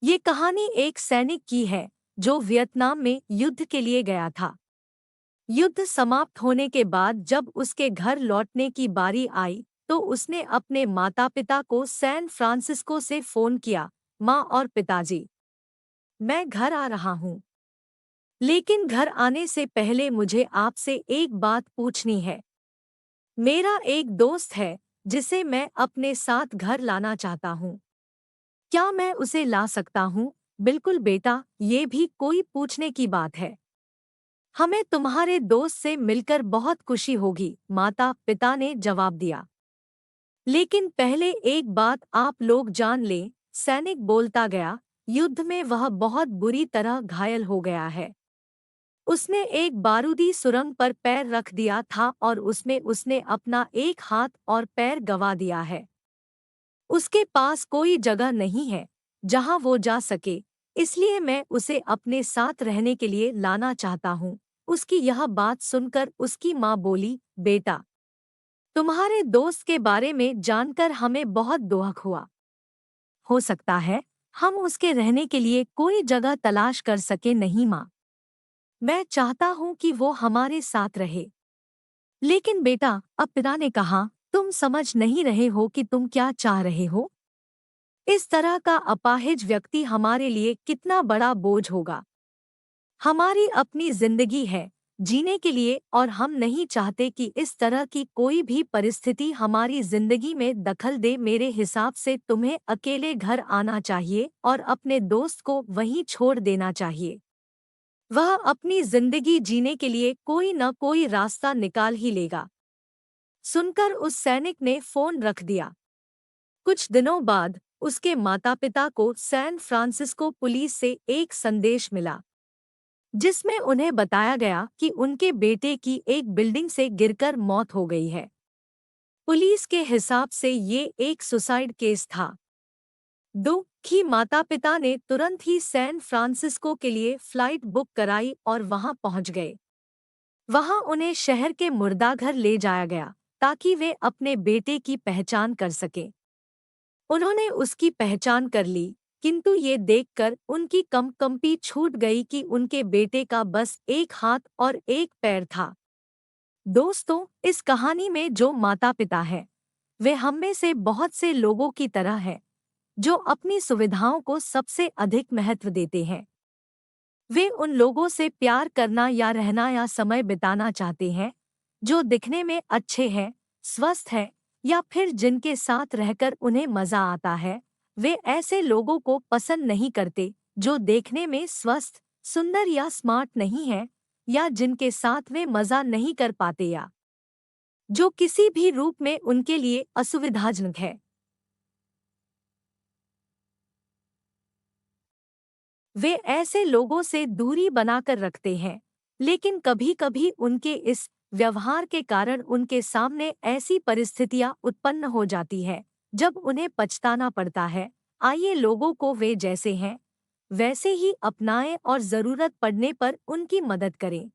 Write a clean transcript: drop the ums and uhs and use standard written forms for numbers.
ये कहानी एक सैनिक की है जो वियतनाम में युद्ध के लिए गया था। युद्ध समाप्त होने के बाद जब उसके घर लौटने की बारी आई तो उसने अपने माता-पिता को सैन फ्रांसिस्को से फोन किया। माँ और पिताजी, मैं घर आ रहा हूँ, लेकिन घर आने से पहले मुझे आपसे एक बात पूछनी है। मेरा एक दोस्त है जिसे मैं अपने साथ घर लाना चाहता हूँ। क्या मैं उसे ला सकता हूँ? बिल्कुल बेटा, ये भी कोई पूछने की बात है। हमें तुम्हारे दोस्त से मिलकर बहुत खुशी होगी, माता पिता ने जवाब दिया। लेकिन पहले एक बात आप लोग जान लें, सैनिक बोलता गया, युद्ध में वह बहुत बुरी तरह घायल हो गया है। उसने एक बारूदी सुरंग पर पैर रख दिया था और उसमें उसने अपना एक हाथ और पैर गंवा दिया है। उसके पास कोई जगह नहीं है जहां वो जा सके, इसलिए मैं उसे अपने साथ रहने के लिए लाना चाहता हूँ। उसकी यह बात सुनकर उसकी माँ बोली, बेटा, तुम्हारे दोस्त के बारे में जानकर हमें बहुत दुख हुआ। हो सकता है हम उसके रहने के लिए कोई जगह तलाश कर सके। नहीं माँ, मैं चाहता हूँ कि वो हमारे साथ रहे। लेकिन बेटा, अब पिता ने कहा, तुम समझ नहीं रहे हो कि तुम क्या चाह रहे हो। इस तरह का अपाहिज व्यक्ति हमारे लिए कितना बड़ा बोझ होगा। हमारी अपनी जिंदगी है जीने के लिए और हम नहीं चाहते कि इस तरह की कोई भी परिस्थिति हमारी जिंदगी में दखल दे। मेरे हिसाब से तुम्हें अकेले घर आना चाहिए और अपने दोस्त को वहीं छोड़ देना चाहिए। वह अपनी जिंदगी जीने के लिए कोई न कोई रास्ता निकाल ही लेगा। सुनकर उस सैनिक ने फोन रख दिया। कुछ दिनों बाद उसके माता-पिता को सैन फ्रांसिस्को पुलिस से एक संदेश मिला, जिसमें उन्हें बताया गया कि उनके बेटे की एक बिल्डिंग से गिरकर मौत हो गई है। पुलिस के हिसाब से ये एक सुसाइड केस था। दुखी माता-पिता ने तुरंत ही सैन फ्रांसिस्को के लिए फ्लाइट बुक कराई और वहां पहुंच गए। वहां उन्हें शहर के मुर्दाघर ले जाया गया ताकि वे अपने बेटे की पहचान कर सकें। उन्होंने उसकी पहचान कर ली, किंतु ये देखकर उनकी कंपी छूट गई कि उनके बेटे का बस एक हाथ और एक पैर था। दोस्तों, इस कहानी में जो माता-पिता हैं, वे हम में से बहुत से लोगों की तरह हैं, जो अपनी सुविधाओं को सबसे अधिक महत्व देते हैं। वे उन लोगों से प्यार करना या रहना या समय बिताना चाहते हैं, जो दिखने में अच्छे हैं, स्वस्थ हैं, या फिर जिनके साथ रहकर उन्हें मजा आता है। वे ऐसे लोगों को पसंद नहीं करते जो देखने में स्वस्थ, सुंदर या स्मार्ट नहीं हैं, या जिनके साथ वे मजा नहीं कर पाते, या जो किसी भी रूप में उनके लिए असुविधाजनक है। वे ऐसे लोगों से दूरी बनाकर रखते हैं, लेकिन कभी-कभी उनके इस व्यवहार के कारण उनके सामने ऐसी परिस्थितियां उत्पन्न हो जाती है जब उन्हें पछताना पड़ता है। आइए लोगों को वे जैसे हैं वैसे ही अपनाएं और जरूरत पड़ने पर उनकी मदद करें।